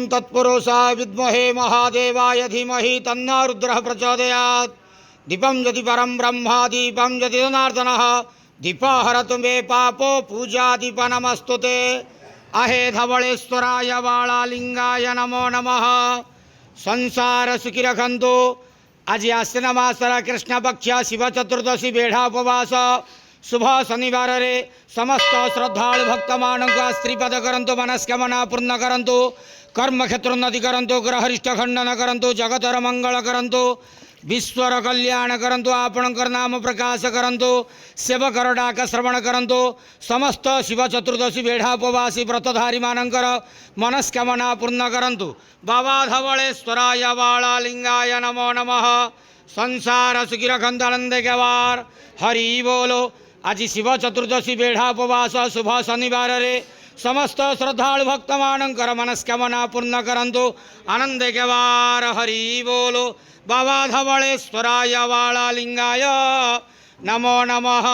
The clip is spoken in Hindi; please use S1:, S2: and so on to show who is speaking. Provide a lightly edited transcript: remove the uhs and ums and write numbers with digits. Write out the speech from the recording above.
S1: तत्पुरुषाय विद्महे महादेवाय धीमहि तन्नो रुद्रः प्रचोदयात्। दीपं यदि परं ब्रह्म दीपं यदि जनार्दनः दीपहरतु मे पापो पूजा दीप नमस्तुते। अहे धवलेश्वराय वाळालिंगाय नमो नमः। संसार सुखी रखंतु। आज आश्विन मासर कृष्ण पक्ष शिव चतुर्दशी बेढ़ा उपवास शुभ शनिवार रे समस्त श्रद्धालु भक्त मानक स्त्रीपद करंतु मनस्कामना पूर्ण करंतु कर्म क्षेत्र उन्नति करंतु ग्रहरिष्ठ खंडन करंतु जगतर मंगल करंतु विश्वर कल्याण करंतु आपणकर नाम प्रकाश करंतु सेवकर डाक श्रवण करंतु समस्त शिव चतुर्दशी बेढ़ा उपवासी व्रतधारी मानकर मनस्कामना पूर्ण करंतु। बाबा धवलेश्वराय वाळालिंगाय नमो नमः। संसार सुखी रखंतु आनंद गवार हरि बोलो। आज शिव चतुर्दशी बेढ़ा उपवास शुभ शनिवार रे समस्त श्रद्धालु भक्त मानकर मनस्कामना पूर्ण करंतु आनंद गवार हरि बोलो। बाबा धवलेश्वराय वाळालिंगाय नमो नमः।